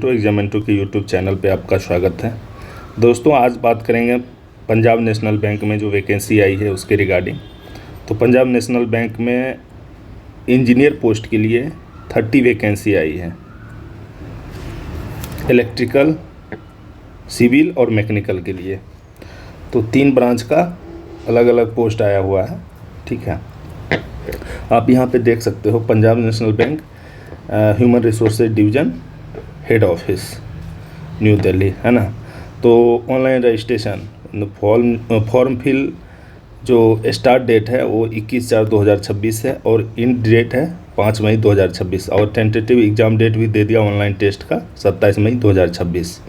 एग्जामिनेटर के YouTube channel पे आपका स्वागत है। दोस्तों, आज बात करेंगे पंजाब नेशनल बैंक में जो वैकेंसी आई है उसके रिगार्डिंग। तो पंजाब नेशनल बैंक में इंजीनियर पोस्ट के लिए 30 वैकेंसी आई है, इलेक्ट्रिकल, सिविल और मैकेनिकल के लिए। तो 3 ब्रांच का अलग अलग पोस्ट आया हुआ है। ठीक है, आप यहाँ पे देख सकते हो Punjab national bank human resources division head office new Delhi, है ना। तो ऑनलाइन रजिस्ट्रेशन फॉर्म फिल जो स्टार्ट डेट है वो 21/4/2026 है और इन डेट है 5 मई 2026 और टेंटेटिव एग्ज़ाम डेट भी दे दिया ऑनलाइन टेस्ट का 27 मई 2026।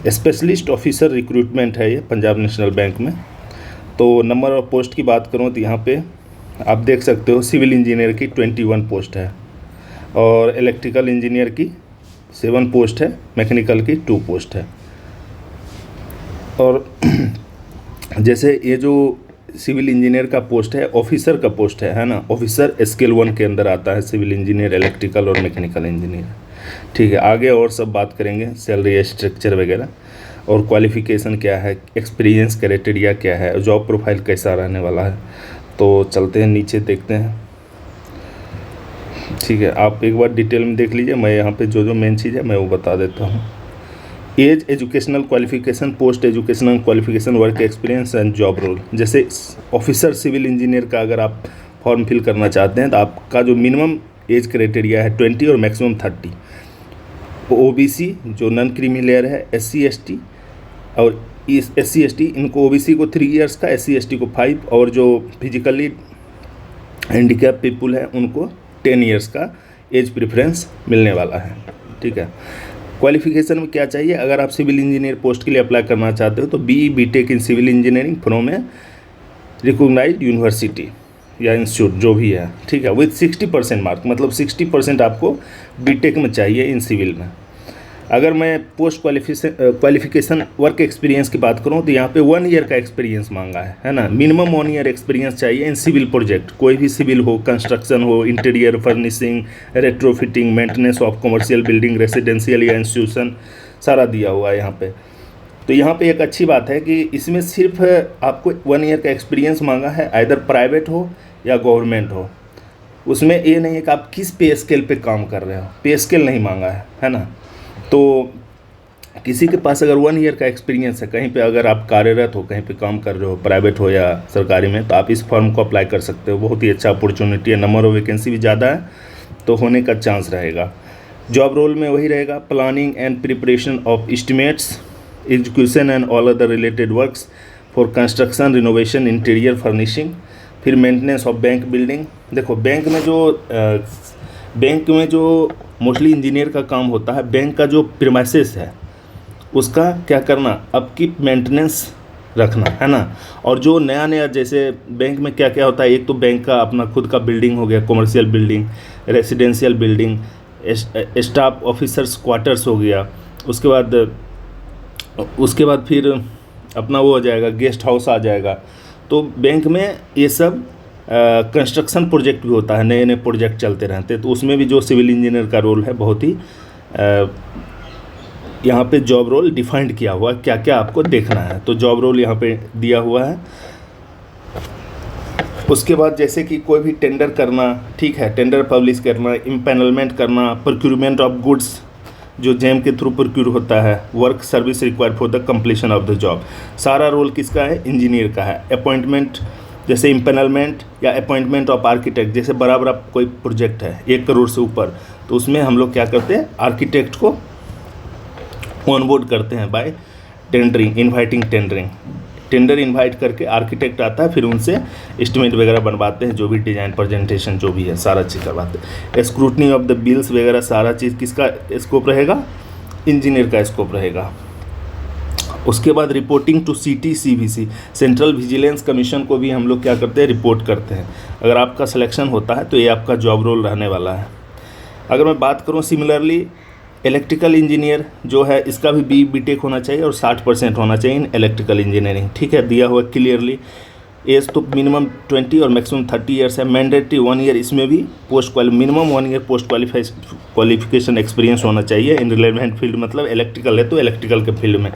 स्पेशलिस्ट ऑफिसर रिक्रूटमेंट है ये पंजाब नेशनल बैंक में। तो नंबर ऑफ पोस्ट की बात करूँ तो यहाँ पे आप देख सकते हो सिविल इंजीनियर की 21 पोस्ट है और इलेक्ट्रिकल इंजीनियर की 7 पोस्ट है, मैकेनिकल की 2 पोस्ट है। और जैसे ये जो सिविल इंजीनियर का पोस्ट है ऑफिसर का पोस्ट है ना, ऑफिसर स्केल 1 के अंदर आता है सिविल इंजीनियर, इलेक्ट्रिकल और मैकेनिकल इंजीनियर। ठीक है, आगे और सब बात करेंगे, सैलरी स्ट्रक्चर वगैरह और क्वालिफ़िकेशन क्या है, एक्सपीरियंस क्राइटेरिया क्या है, जॉब प्रोफाइल कैसा रहने वाला है। तो चलते हैं नीचे देखते हैं। ठीक है, आप एक बार डिटेल में देख लीजिए, मैं यहाँ पे जो मेन चीज़ है मैं वो बता देता हूँ। Age, educational qualification, post educational qualification, work experience and job role. जैसे ऑफिसर सिविल इंजीनियर का अगर आप फॉर्म फिल करना चाहते हैं तो आपका जो मिनिमम एज क्राइटेरिया है 20 और मैक्सिमम 30। ओबीसी जो नॉन क्रीमी लेयर है, SC ST और SC ST, इनको ओबीसी को 3 इयर्स का, SC ST को 5 और जो फिजिकली हैंडीकैप पीपुल है उनको 10 इयर्स का एज प्रेफरेंस मिलने वाला है। ठीक है, क्वालिफिकेशन में क्या चाहिए, अगर आप सिविल इंजीनियर पोस्ट के लिए अप्लाई करना चाहते हो तो BE BTech in civil engineering from a recognised university या इंस्टीट्यूट जो भी है। ठीक है, विथ 60% मार्क, मतलब 60% आपको BTech में चाहिए इन सिविल में। अगर मैं पोस्ट क्वालिफिकेशन वर्क एक्सपीरियंस की बात करूं तो यहाँ पे 1 ईयर का एक्सपीरियंस मांगा है ना। मिनिमम 1 ईयर एक्सपीरियंस चाहिए इन सिविल प्रोजेक्ट, कोई भी सिविल हो, कंस्ट्रक्शन हो, interior furnishing, retrofitting, maintenance of commercial building, residential या इंस्टीट्यूशन, सारा दिया हुआ है यहाँ पे। तो यहाँ पे एक अच्छी बात है कि इसमें सिर्फ आपको 1 ईयर का एक्सपीरियंस मांगा है, आइदर प्राइवेट हो या गवर्नमेंट हो। उसमें ये नहीं है कि आप किस पे स्केल पे काम कर रहे हो, पे स्केल नहीं मांगा है ना। तो किसी के पास अगर 1 ईयर का एक्सपीरियंस है, कहीं पे अगर आप कार्यरत हो, कहीं पे काम कर रहे हो, प्राइवेट हो या सरकारी में, तो आप इस फॉर्म को अप्लाई कर सकते हो। बहुत ही अच्छा अपॉर्चुनिटी है, नंबर ऑफ वैकेंसी भी ज़्यादा है तो होने का चांस रहेगा। जॉब रोल में वही रहेगा, planning and preparation of estimates, execution and all other related works for construction, renovation, interior furnishing, फिर मेंटेनेंस ऑफ बैंक बिल्डिंग। देखो बैंक में जो मोस्टली इंजीनियर का काम होता है, बैंक का जो प्रीमाइसेस है उसका क्या करना, अपकीप मेंटेनेंस रखना, है ना। और जो नया जैसे बैंक में क्या क्या होता है, एक तो बैंक का अपना खुद का बिल्डिंग हो गया, commercial building, residential building, staff officers quarters हो गया, उसके बाद फिर अपना वो हो जाएगा, गेस्ट हाउस आ जाएगा। तो बैंक में ये सब कंस्ट्रक्शन प्रोजेक्ट भी होता है, नए नए प्रोजेक्ट चलते रहते हैं, तो उसमें भी जो सिविल इंजीनियर का रोल है बहुत ही यहाँ पे जॉब रोल डिफाइंड किया हुआ है, क्या क्या आपको देखना है। तो जॉब रोल यहाँ पे दिया हुआ है। उसके बाद जैसे कि कोई भी टेंडर करना, ठीक है, टेंडर पब्लिश करना, इम्पैनलमेंट करना, प्रोक्यूरमेंट ऑफ गुड्स जो जेम के थ्रू प्रोक्यूर होता है, work service required for the completion of the job, सारा रोल किसका है, इंजीनियर का है। अपॉइंटमेंट जैसे इम्पैनलमेंट या अपॉइंटमेंट ऑफ आर्किटेक्ट, जैसे बड़ा कोई प्रोजेक्ट है 1 करोड़ से ऊपर, तो उसमें हम लोग क्या करते हैं, आर्किटेक्ट को ऑनबोर्ड करते हैं by tendering, inviting tendering. Tender invite करके आर्किटेक्ट आता है, फिर उनसे एस्टिमेट वगैरह बनवाते हैं, जो भी डिज़ाइन प्रेजेंटेशन जो भी है सारा चीज़ करवाते हैं। स्क्रूटनी ऑफ द बिल्स वगैरह सारा चीज़ किसका स्कोप रहेगा, इंजीनियर का स्कोप रहेगा। उसके बाद reporting to CVC, central vigilance commission को भी हम लोग क्या करते हैं, रिपोर्ट करते हैं। अगर आपका सिलेक्शन होता है तो ये आपका जॉब रोल रहने वाला है। अगर मैं बात करूँ सिमिलरली इलेक्ट्रिकल इंजीनियर जो है, इसका भी BE BTech होना चाहिए और 60% होना चाहिए इन इलेक्ट्रिकल इंजीनियरिंग। ठीक है, दिया हुआ क्लियरली। एज तो मिनिमम 20 और मैक्सिमम 30 ईयर्स है। मैंडेटरी 1 ईयर इसमें भी minimum 1 year post qualification experience होना चाहिए इन रिलेवेंट फील्ड, मतलब इलेक्ट्रिकल है तो इलेक्ट्रिकल के फील्ड में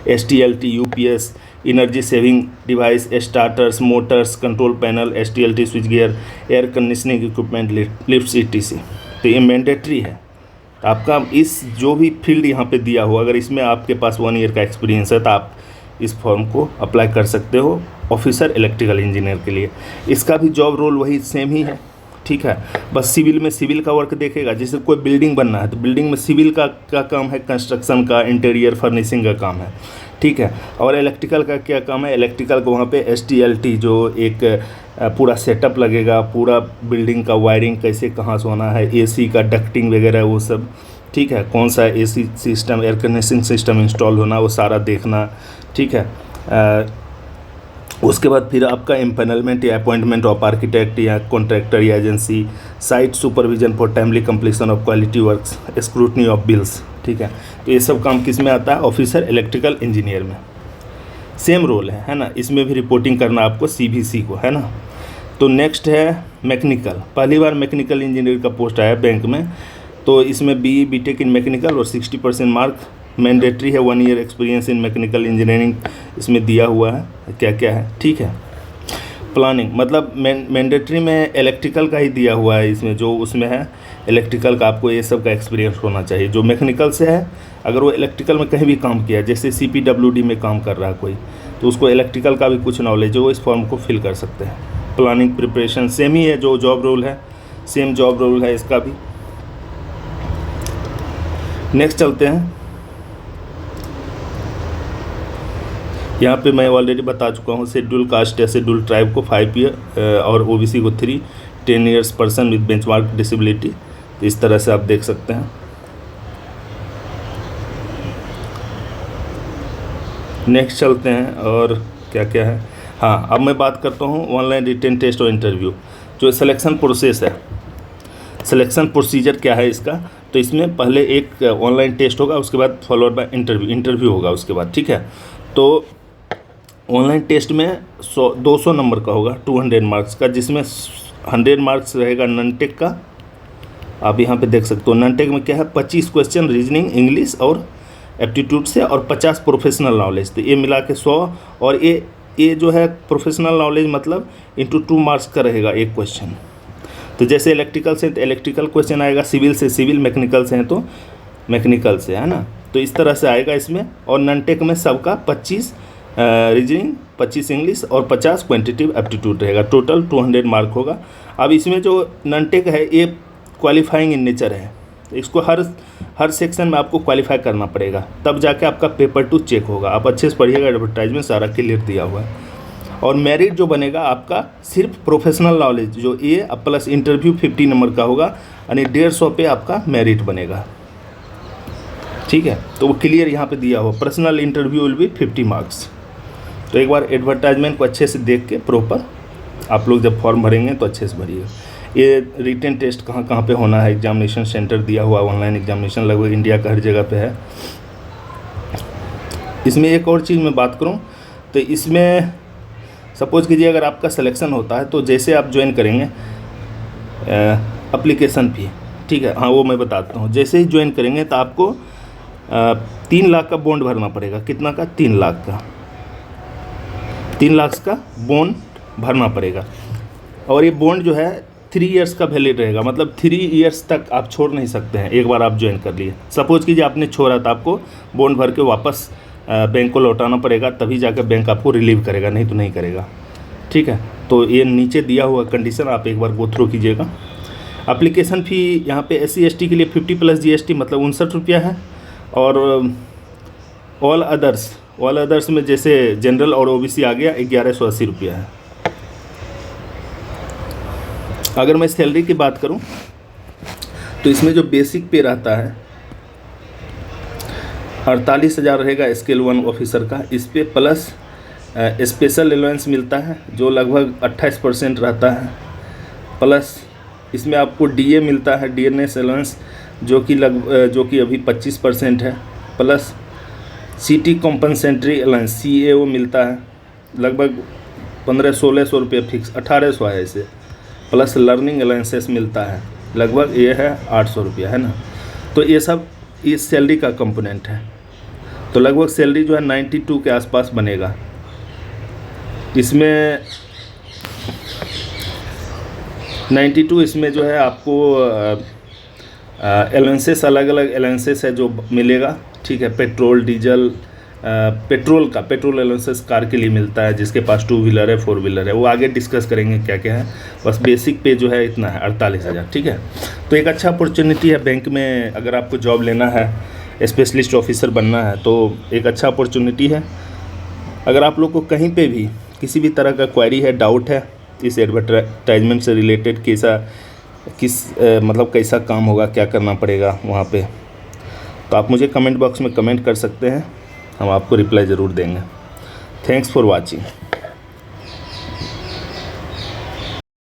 STLT, UPS, energy saving device, starters, Motors, control panel, STLT switch gear, air conditioning equipment, lifts ETC। तो ये मैंडेटरी है। आपका इस जो भी फील्ड यहाँ पे दिया हुआ, अगर इसमें आपके पास 1 ईयर का एक्सपीरियंस है तो आप इस फॉर्म को अप्लाई कर सकते हो ऑफिसर इलेक्ट्रिकल इंजीनियर के लिए। इसका भी जॉब रोल वही सेम ही है, ठीक है। बस सिविल में सिविल का वर्क देखेगा, जैसे कोई बिल्डिंग बनना है तो बिल्डिंग में सिविल का काम है, कंस्ट्रक्शन का, इंटीरियर फर्निशिंग का काम है, ठीक है। और इलेक्ट्रिकल का क्या काम है, इलेक्ट्रिकल को वहाँ पे STLT जो एक पूरा सेटअप लगेगा, पूरा बिल्डिंग का वायरिंग कैसे कहाँ से होना है, AC का डक्टिंग वगैरह वो सब, ठीक है। कौन सा AC system, air conditioning system install होना, वो सारा देखना, ठीक है। उसके बाद फिर आपका एम्पैनलमेंट या अपॉइंटमेंट ऑफ आर्किटेक्ट या कॉन्ट्रैक्टर या agency, site supervision for timely completion of quality works, scrutiny of bills, ठीक है। तो ये सब काम किस में आता है, ऑफिसर इलेक्ट्रिकल इंजीनियर में। सेम रोल है ना, इसमें भी रिपोर्टिंग करना आपको CVC को, है ना। तो नेक्स्ट है मैकेनिकल। पहली बार मैकेनिकल इंजीनियर का पोस्ट आया बैंक में, तो इसमें BE BTech इन मैकेनिकल और 60% मार्क मैंडेटरी है। 1 year experience in mechanical engineering इसमें दिया हुआ है, क्या क्या है, ठीक है। प्लानिंग मतलब मैंडेटरी में इलेक्ट्रिकल का ही दिया हुआ है, इसमें जो उसमें है इलेक्ट्रिकल का आपको ये सब का एक्सपीरियंस होना चाहिए। जो मैकेनिकल से है, अगर वो इलेक्ट्रिकल में कहीं भी काम किया, जैसे CPWD में काम कर रहा है कोई, तो उसको इलेक्ट्रिकल का भी कुछ नॉलेज है, वो इस फॉर्म को फिल कर सकते हैं। प्लानिंग प्रिपरेशन सेम ही है, जो जॉब रोल है सेम जॉब रोल है इसका भी। नेक्स्ट चलते हैं, यहाँ पे मैं ऑलरेडी बता चुका हूँ, शेड्यूल कास्ट या शेड्यूल ट्राइब को 5 ईयर और OBC को 3, 10 years person with benchmark disability. तो इस तरह से आप देख सकते हैं। नेक्स्ट चलते हैं और क्या क्या है। हाँ, अब मैं बात करता हूँ ऑनलाइन रिटन टेस्ट और इंटरव्यू। जो सिलेक्शन प्रोसेस है, सिलेक्शन प्रोसीजर क्या है इसका, तो इसमें पहले एक ऑनलाइन टेस्ट होगा, उसके बाद फॉलोड बाय इंटरव्यू होगा उसके बाद, ठीक है। तो ऑनलाइन टेस्ट में 200 नंबर का होगा, 200 मार्क्स का, जिसमें 100 मार्क्स रहेगा नॉन-टेक का। आप यहाँ पे देख सकते हो नॉन-टेक में क्या है, 25 क्वेश्चन रीजनिंग, इंग्लिश और एप्टीट्यूड से, और 50 प्रोफेशनल नॉलेज। तो ये मिला के 100, और ये जो है प्रोफेशनल नॉलेज मतलब इंटू 2 मार्क्स का रहेगा एक क्वेश्चन। तो जैसे इलेक्ट्रिकल से तो इलेक्ट्रिकल क्वेश्चन आएगा, सिविल से सिविल, मैकेनिकल से हैं तो मैकेनिकल से, है ना। तो इस तरह से आएगा इसमें। और नॉन-टेक में सबका 25 रीजनिंग, 25 इंग्लिश और 50 क्वांटिटिव एप्टीट्यूड रहेगा। टोटल 200 मार्क होगा। अब इसमें जो नॉन-टेक है ये क्वालिफाइंग इन नेचर है, इसको हर सेक्शन में आपको क्वालिफाई करना पड़ेगा, तब जाके आपका पेपर 2 चेक होगा। आप अच्छे से पढ़िएगा, एडवर्टाइजमेंट सारा क्लियर दिया हुआ है। और मेरिट जो बनेगा आपका सिर्फ प्रोफेशनल नॉलेज जो ये प्लस इंटरव्यू 50 नंबर का होगा, यानी 150 पे आपका मेरिट बनेगा, ठीक है। तो वो क्लियर यहाँ पे दिया हुआ, personal interview will be 50 marks. तो एक बार एडवर्टाइजमेंट को अच्छे से देख के प्रॉपर आप लोग जब फॉर्म भरेंगे तो अच्छे से भरिएगा। ये रिटन टेस्ट कहाँ पे होना है, एग्जामिनेशन सेंटर दिया हुआ, ऑनलाइन एग्जामिनेशन लगभग इंडिया का हर जगह पे है। इसमें एक और चीज़ मैं बात करूँ तो इसमें सपोज कीजिए अगर आपका सिलेक्शन होता है तो जैसे आप ज्वाइन करेंगे एप्लीकेशन फ़ी, ठीक है, हाँ वो मैं बताता हूँ। जैसे ही ज्वाइन करेंगे तो आपको 3 लाख का बॉन्ड भरना पड़ेगा। कितना का? 3 लाख का, 3 लाख का बॉन्ड भरना पड़ेगा। और ये बॉन्ड जो है 3 इयर्स का वैलिड रहेगा, मतलब 3 इयर्स तक आप छोड़ नहीं सकते हैं। एक बार आप ज्वाइन कर लिए, सपोज कीजिए आपने छोड़ा तो आपको बॉन्ड भर के वापस बैंक को लौटाना पड़ेगा, तभी जाकर बैंक आपको रिलीव करेगा, नहीं तो नहीं करेगा, ठीक है। तो ये नीचे दिया हुआ कंडीशन आप एक बार गो थ्रू कीजिएगा। एप्लीकेशन फ़ी यहाँ पे SC ST के लिए 50 प्लस GST मतलब 59 रुपया है। और ऑल अदर्स में जैसे जनरल और OBC आ गया 1180 रुपया है। अगर मैं सैलरी की बात करूं तो इसमें जो बेसिक पे रहता है 48,000 रहेगा स्केल 1 ऑफिसर का। इस पे प्लस स्पेशल अलाउंस मिलता है जो लगभग 28% रहता है, प्लस इसमें आपको DA मिलता है, DNS अलाउंस जो कि अभी 25% है, प्लस सिटी कॉम्पनसेंट्री अलाउंस CAO मिलता है लगभग 1500-1600 रुपये फिक्स, 1800 है इसे, प्लस लर्निंग अलाउंसेस मिलता है, लगभग ये है 800 रुपया, है ना। तो ये सब इस सैलरी का कंपोनेंट है। तो लगभग सैलरी जो है 92 के आसपास बनेगा। इसमें 92 इसमें जो है आपको अलाउंसेस, अलग अलग अलाउंसेस है जो मिलेगा, ठीक है। Petrol, diesel, petrol allowances car के लिए मिलता है, जिसके पास 2 व्हीलर है, 4 व्हीलर है, वो आगे डिस्कस करेंगे क्या क्या है। बस बेसिक पे जो है इतना है, 48,000, ठीक है। तो एक अच्छा अपॉर्चुनिटी है बैंक में, अगर आपको जॉब लेना है, स्पेशलिस्ट ऑफिसर बनना है, तो एक अच्छा अपॉर्चुनिटी है। अगर आप लोग को कहीं पे भी किसी भी तरह का क्वेरी है, डाउट है इस एडवर्टाइजमेंट से रिलेटेड, मतलब कैसा काम होगा, क्या करना पड़ेगा वहाँ पे, तो आप मुझे कमेंट बॉक्स में कमेंट कर सकते हैं, हम आपको रिप्लाई ज़रूर देंगे। Thanks for watching.